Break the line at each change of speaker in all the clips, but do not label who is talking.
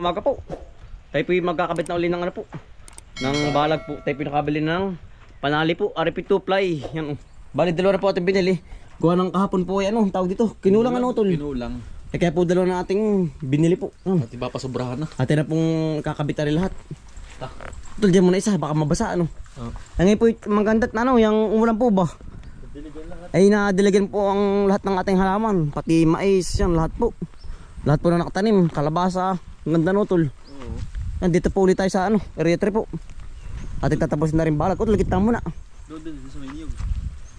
umaga po. Tayo po yung magkakabit na uli ng ano po. Ng balag po. Tayo po nakabili ng panali po. RP2 ply. Yan. Bali dalawa na po ating binili. Gawa ng kahapon po ay ano, tawag dito. Kinulang ano tol.
Kinulang.
Kaya po dalawa na ating binili po.
At iba pa sobrahan na.
Atin na pong kakabit na rin lahat. Tol, dyan muna isa. Baka mabasa ano. Ngayon po maganda't na ano, yung umulan po ba? Ay nadiligan po ang lahat ng ating halaman. Pati mais, yan lahat po. Lahat po na nakatanim. Kalabasa. Ang ganda no tol. Dito po ulit tayo sa ano, area 3 po. Atin tatapusin na rin balag. O, ligit na muna.
Doon sa may niyog.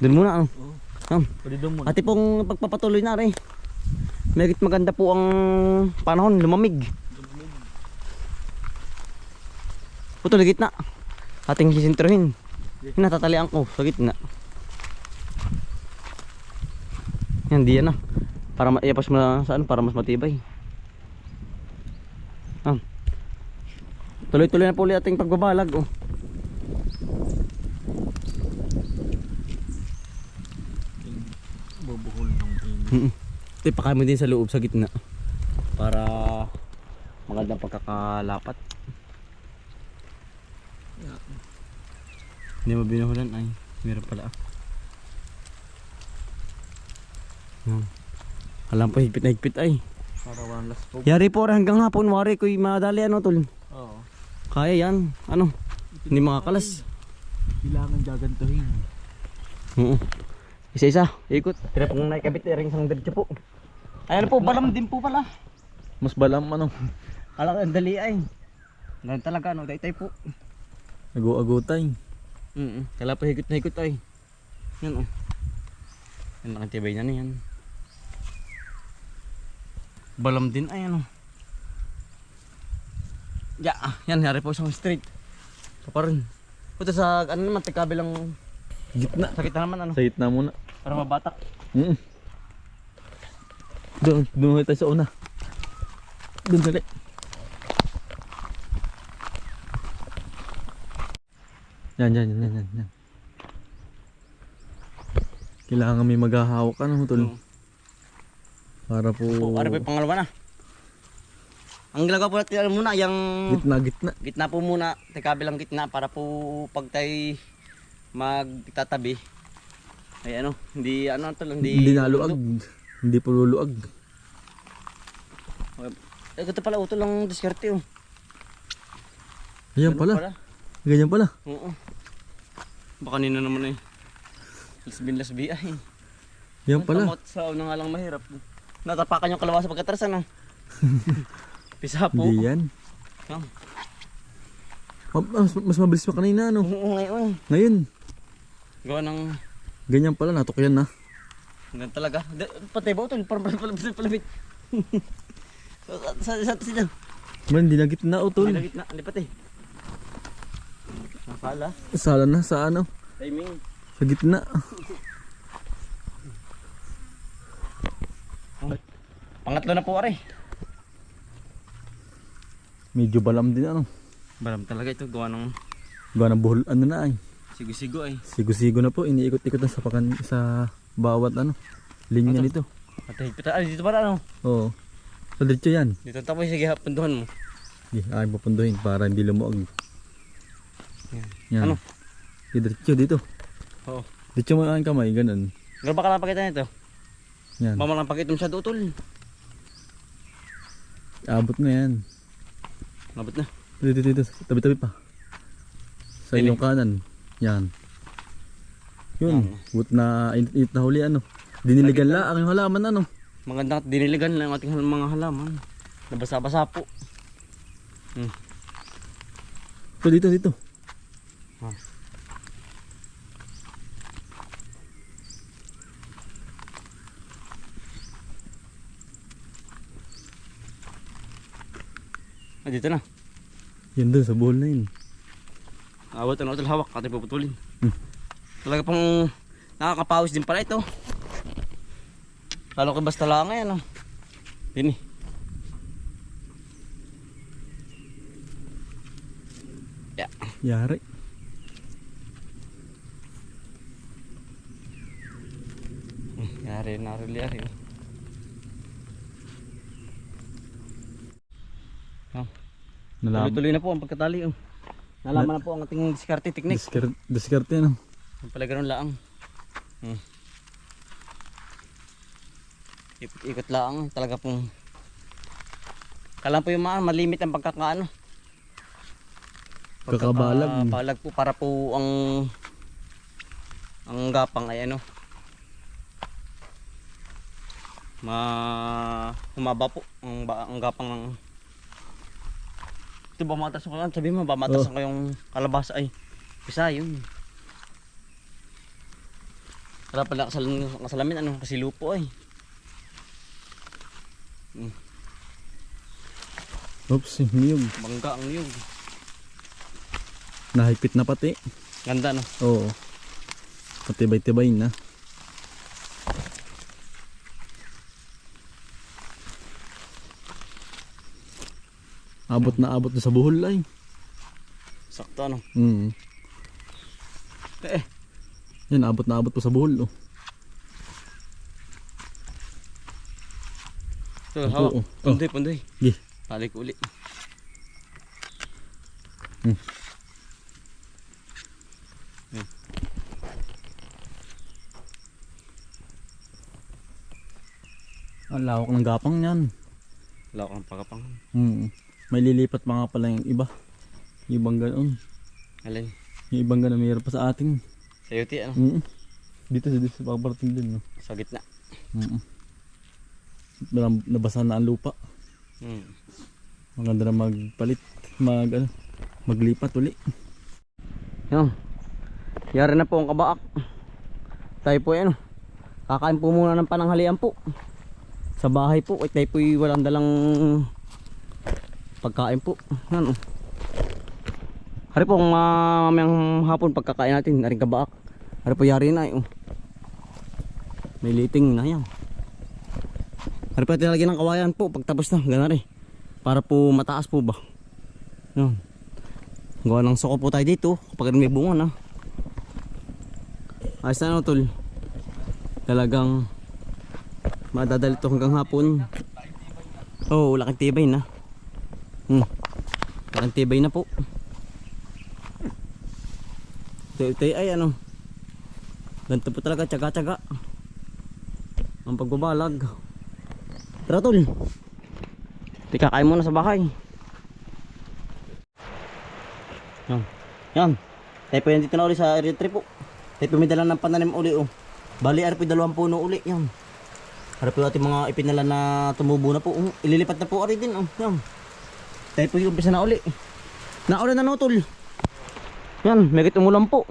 Doon muna ano.
Pwede doon muna.
Atin pong pagpapatuloy na rin. Megit maganda po ang panahon, lumamig. Puto, ligit na. Ating sisintrohin. Natatalian ko sa gitna. Yan, di yan na. Para maiapas mo na saan, para mas matibay. Tuloy-tuloy na po ulit ating pagbabalag. Oh.
Bubuhol ng pin.
Ito ipakain mo din sa loob sa gitna. Para magandang pagkakalapat. Hindi mo binuhulan ay. Meron pala. Alam po higpit na higpit ay.
Para walang laspo.
Yari po hanggang hapon wari ko'y madali ano tol.
Oo.
Kaya yan. Ano? Hindi makakalas.
Kailangan gagantuhin.
Oo. Isa-isa. Ikot. Tira pong naikabit ring isang diretso po. Ayan po, balam din po pala.
Mas balam ano.
Alam ko, dali ay. Ganun talaga, no? Dahil po.
Agu-agutay.
Kala pa higit na higit ay. Yan oh. Yan nakatibay na yan. Balam din ay ano. Yan, yari po isang straight. Kaparin. Puto sa ano naman, kabilang
Gitna.
sa gitna naman ano.
Sa gitna muna.
Para mabatak.
Doon tayo sa una. Doon dali. Yan. Kailangan may maghahawak ka no, tol. Para po...
Para po yung pangalawa na. Ang ginagawa po natin muna, yung
Gitna.
po muna, kabilang gitna para po pag tayo magtatabi. Ay ano, hindi ano to lang,
Hindi naluag. Hindi po luluag.
Ito pala, utol lang diskarte oh.
Ayan pala. Ganyan pala.
Oo. Baka nina naman eh. Lasbi ay.
Yan pala.
Tamot sa una nga lang mahirap. Natapakan yung kalawasa pagkatras ano. Pisa po.
Hindi yan.
Yan.
Mas mabilis pa kanina ano.
Oo,
Ngayon.
Gawa ng...
Ganyan pala, natukyan na.
Ganyan talaga. Patay ba utol? Parang palabit. Sa dyan.
Man, hindi na gitna utol.
Hindi na gitna. Lipat eh. Nakala.
Sala na sa ano.
Timing.
Sa gitna.
Pangatlo na po are.
Medyo balam din ano.
Balam talaga ito. Gawa ng
buhol ano na ay.
sigo-sigo ay.
Sigo-sigo na po. Iniikot-ikot na sa bawat ano. Linya nito.
Patay pita. Ay, dito pala ano.
Oo. So diretso yan.
Dito tapos sige punduhan mo.
Ay papunduhin para hindi lumuag. Yan.
Ano?
Diretso dito.
Oo.
Diretso mo ang kamay, ganun.
Gano'n ba ka lang pakita nito?
Yan.
Mama lang pakita mo siya utol.
Abot na yan.
Mabot na.
Dito. Tabi-tabi pa. Sa inyong kanan. Yan. Yun. But na init na huli ano. Diniligan la ang halaman ano.
Magandang diniligan lang ang ating mga halaman. Nabasa-basa po.
Dito.
Dito na.
Yan doon sa buhol na yun.
Awat ano utol hawak ating puputulin. Talaga pang nakakapawis din pala ito. Lalo kay basta lang ano. Dini.
Yari.
Yari. Oh.
Nalaman.
Tuloy-tuloy na po ang pagkatali. Oh. Nalaman na po ang ating diskarte technique.
Diskarte no.
Ang pala ganoon lang. Ikot-ikot lang. Talaga pong kalang po yung malimit ang pagkakaano.
Kakabalag.
Balag po para po ang gapang ay ano. Humaba po ang gapang ng ito ba matas ko lang sabi mo ba matas ko yung kalabasa ay isa yun wala pala kasalamin ano kasi lupo ay
Oops, niyog.
bangga ang niyog
Nahigpit na pati.
ganda no
Oo. Patibay-tibay na. Abot na sa buhol ay.
sakto ano
Yan, abot na pa sa buhol. Oh.
so hawa pundoy pundoy
Gi.
balik uli
Ang lawak ng gapang niyan.
wala kang pagkapang
May lilipat pa nga pala yung iba. Yung ibang ganoon.
alin
Yung ibang ganoon mayroon pa sa ating.
sa yuti ano
Dito sa paparating din. No?
sa gitna
Nabasa na ang lupa. Maganda na magpalit. Maglipat uli.
Yan. Yari na po ang kabaak. Tayo po ano. Kakain po muna ng pananghalian po. Sa bahay po. At tayo po walang dalang pagkain po. Yan oh. Hari po mamayang hapon pagkakain natin. Naring kabaak. Hari po yari na oh. May liting na yan. Hari po tinalagyan ng kawayan po. Pagtapos na. Ganun rin. Para po mataas po ba. Yan. Gawa ng soko po tayo dito kapag may bunga na. Ayos na ano tol. Talagang madadali ito hanggang hapon. Oh, laking tibay na. Laking tibay na po. Ito ay ano. Ganito po talaga, tsaga-tsaga. Ang pagbabalag. Tara tol. Kakain muna sa bahay. Yan. Tayo po yan dito na uli sa area 3 po. Tayo po may dala ng pananim uli oh. Bali ari po 2 puno uli. Yan. Ari po ating mga ipinala na tumubo na po. Ililipat na po ari din oh. Yan. Tayo po yung umpisa na uli. Naulan na no tol. Yan. Megit umulan po.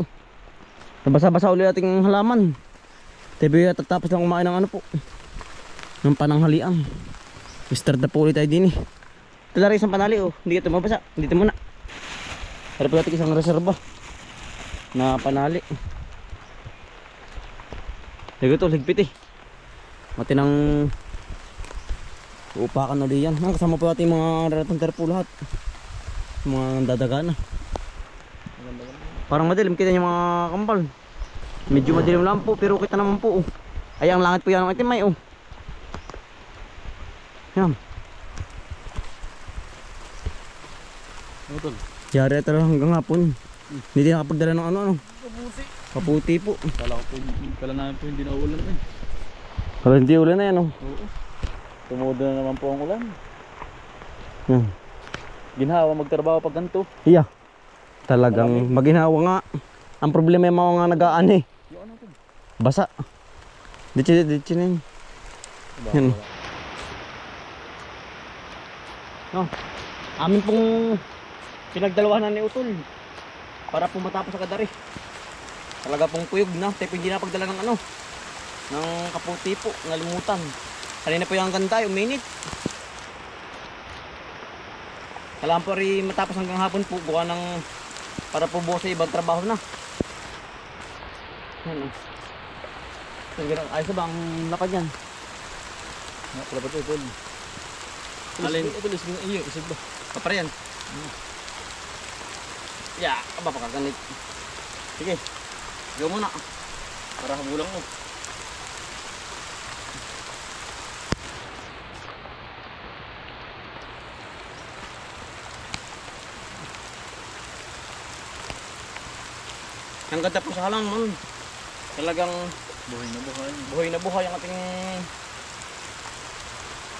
Nabasa-basa uli ating halaman. Tayo po yung tatapos lang kumain ng ano po. Ng pananghalian. Start na po ulit tayo din eh. Ito lang rin isang panali oh. Hindi ka tumabasa. Dito muna. Hari po natin isang reserva na panali. Lagi ito, ligpit eh. Matinang uupakan ulit yan. Kasama po natin mga raratong po lahat. Mga dadaga na. Parang madilim kita yung mga kambal. Medyo madilim lang po pero kita naman po oh. Ay ang langit po yan ng itim ay oh. Yan. Ano tol? Yari ito hanggang hapon. Hindi din nakapagdala ng ano. Kaputi po.
Kala namin po hindi na uulan eh.
Kala hindi ulan na yan oh.
Oo. Tumudo na naman po ang ulan.
Yan.
Ginhawa magtrabaho pag ganito.
Iya. Talagang maginhawa nga. Ang problema yung mga nagaan eh.
Yung ano to?
Basa. Ditsi na yun. Yan. Oh. Amin pong pinagdalawanan ni Utol para po matapos agad dari. Talaga pong kuyog na. Tayo hindi na pagdala ng ano ng kaputi po. Nalimutan. Kanina po yung ganda yung minute. Kailangan po rin matapos hanggang hapon po. Buka ng para po buo sa ibang trabaho na. Yan o. Ayos na ba ang lapad yan?
Wala pa ito Utol.
Alin?
Ito lisbing iyo. Isip ba?
Kapare yan. Ya, aba pakaganit. Sige. Go muna. Para habulang mo. Ang ganda po sa halaman. Talagang
Buhay na buhay.
buhay na buhay ang ating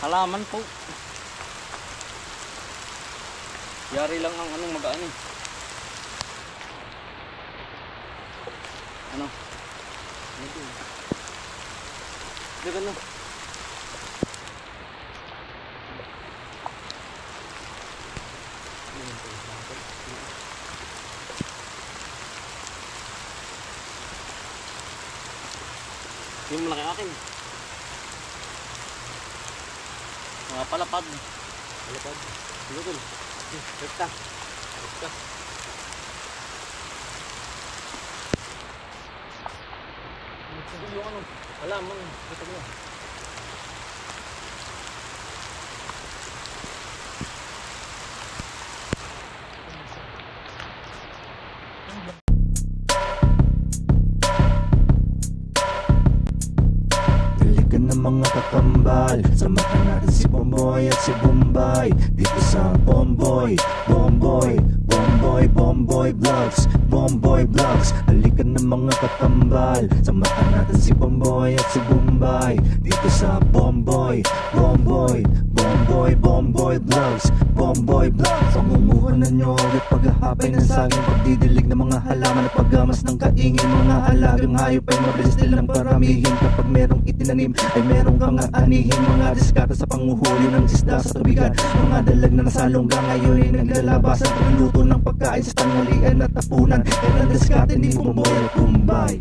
halaman po. Yari lang ang anong magaan eh. Ano? Dagan na. Yung malaki akin. Mga palapad. Palapad. Dito dun. Rekta. Rekta. Siguro yung ano. Halaman. Ito mo.
Daligan ng mga kakambal, samahan natin si Bomboy at si Bombay. Dito sa Bomboy, Bomboy, Bomboy, Bomboy Vlogs, Bomboy Vlogs. Daligan ng mga kakambal, samahan natin si Bomboy at si Bombay. Dito sa Bomboy, Bomboy, Bomboy, Bomboy Vlogs, Bomboy Vlogs. Pangumuhan na nyo at paghahapay ng saging, pagdidilig ng mga halaman at paggamas ng kaingin. Mga alagang hayop ay mabilis nilang paramihin. Kapag merong itinanim ay merong kang aanihin. Mga diskarte sa panguhuli ng isda sa tubigan. Mga dalag na nasalongga ngayon ay naglalabasan. Pagluto ng pagkain sa tanghalian at tapunan. Yan ang diskarte ni Bomboy at Bombay.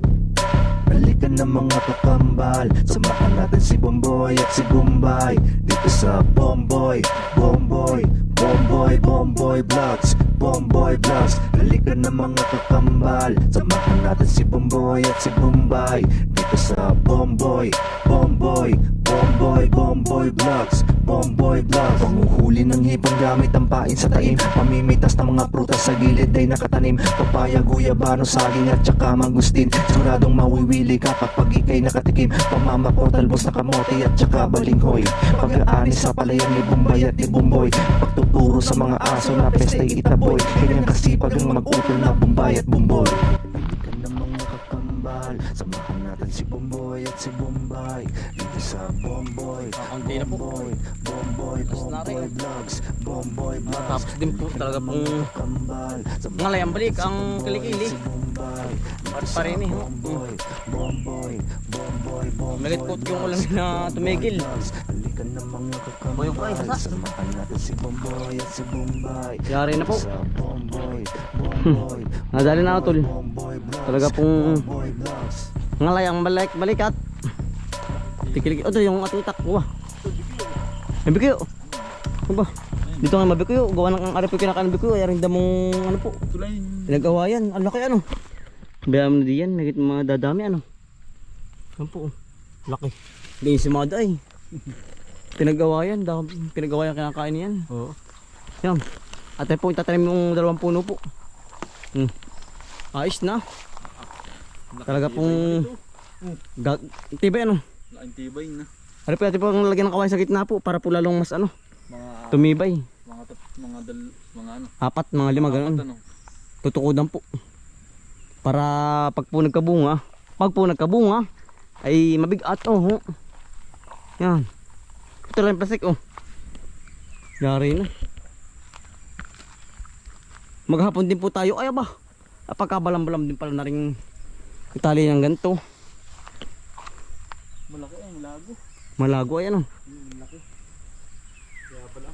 Balikan ng mga kakambal, samahan natin si Bomboy at si Bombay. Dito sa Bomboy, Bomboy, Bomboy, Bomboy Vlogs, Bomboy Vlogs. Balikan ng mga kakambal, samahan natin si Bomboy at si Bombay. Dito sa Bomboy, Bomboy, Bomboy, Bomboy Vlogs, Bomboy Vlogs. Panguhuli ng hipon gamit ang pain sa taim. Pamimitas ng mga prutas sa gilid ay nakatanim. Papaya, guyabano, saging at saka mangustin. Siguradong mawiwili ka kapag ikay nakatikim. Pamamako, talbos na kamote at saka balinghoy. Pag-aani sa palayan ni Bombay at ni Bomboy. Pagtuturo sa mga aso na pestay itaboy. Kanyang kasipag ang mag-utol na Bombay at Bomboy. Balikan ng mga kakambal, samahan natin si Bomboy at si Bombay. Dito sa Bomboy,
Kaunti na po.
Bomboy, Bomboy, Bomboy Vlogs, Bomboy Vlogs.
Tapos din po talaga pong
Kakambal,
ngalay ang balik ang kilikili.
si Bombay.
At pa rin eh.
Bomboy, Bomboy, Bomboy, Bomboy.
Malit po yung ulan na tumigil.
Balikan ng mga kakambal,
Boy, boy, basa.
samahan natin si Bomboy at si Bombay.
Yari na po.
Sa Bomboy, Bomboy,
Nadali na ako tol.
Bomboy Vlogs,
Talaga pong
Bomboy Vlogs.
ngalay ang balikat. Tikiliki. O ito yung atitak. Wah. May bikuyo. Ano ba? Dito nga mabikuyo. Gawa ng arap yung kinakain ng bikuyo. Ayaring damong ano po.
Tulay.
Pinag-awayan. Ang laki ano. Bayaan mo na diyan. May mga dadami ano. Ano po. Laki. Hindi si mga day. Pinag-awayan. Pinag-awayan kinakain yan.
Oo.
Yan. At po itatanim yung 2 puno po. Ayos na. Talaga pong tibay ano.
Laking tibay na.
Ano po natin po ang lagyan ng kawain sa gitna po para po lalong mas ano.
Mga
Tumibay.
mga ano.
4, mga 5 ganun.
Ano?
Tutukudan po. Para pag po nagkabunga ay mabigat oh. Yan. Ito lang yung plastic oh. Yari na. Maghapon din po tayo. Ay ba. Pagkabalam-balam din pala na rin itali ng ganito.
Malaki ay malago.
Malago ay ano.
Malaki. Kaya pala.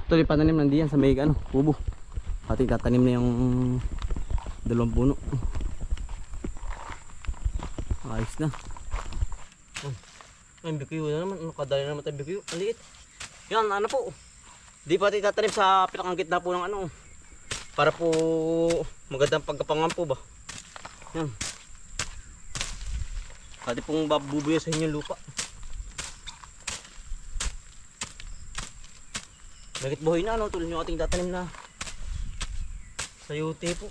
Ito yung pananim nandiyan sa may ano, kubo. Ating tatanim na yung 2 puno. Ayos na. Ay, bikuyo na naman. Ano kadali na naman tayo bikuyo. Ang liit. Yan, ano po. Di pa tayo tatanim sa pinakang gitna po ng ano. Para po magandang pagkapangan po ba. Yan. Pwede pong babubuyo sa inyong lupa. Bagit buhay na ano, tulad yung ating tatanim na sayote po.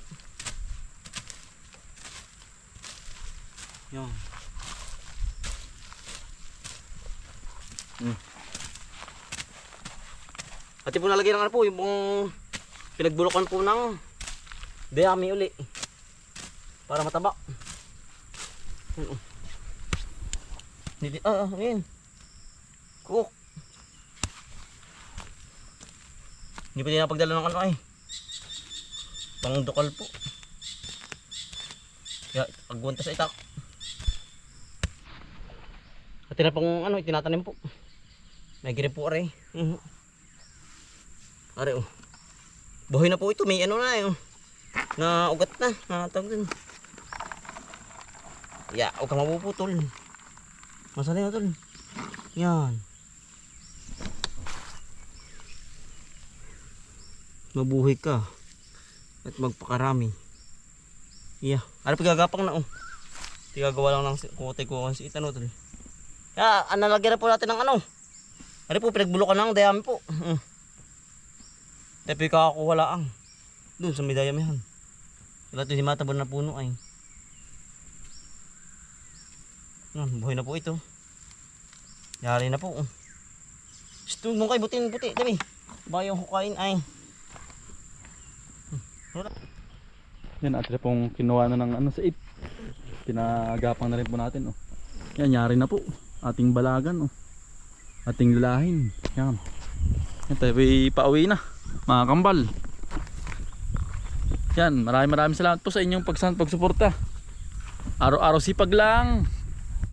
Yan. Pati po nalagyan ng ano po, yung pong pinagbulukan po ng Dayami uli. Para mataba. Ayan. Cook. Hindi pa din napagdala ng ano ay. Pangdukal po. Kaya paggunta sa itak. At na pong ano, itinatanim po. May gire po aray. Aray oh. Buhay na po ito, may ano na yun. Na ugat na, tawag dun. Huwag ka mapuputol. Masali na tol. Yan. Mabuhay ka. At magpakarami. Ano pagagapang na oh. Tigagawa lang ng kutay ko kasi itano tol. Nalagyan na po natin ng ano. Ano po, pinagbulukan ng dayami po. Tapi kakakuha lang. Doon sa may dayamihan. Wala ito si matabon na puno ay. Buhay na po ito. Yari na po. Ito mong kay buti. Dami. Bayang hukain ay.
Yan, at pong kinuha na ng ano sa it. Pinagapang na rin po natin. Oh. Yan, yari na po. Ating balagan. Oh. Ating lalahin. Yan. Yan, tayo pauwi na. Mga kambal. Yan, maraming salamat po sa inyong pagsuporta. Araw-araw sipag lang.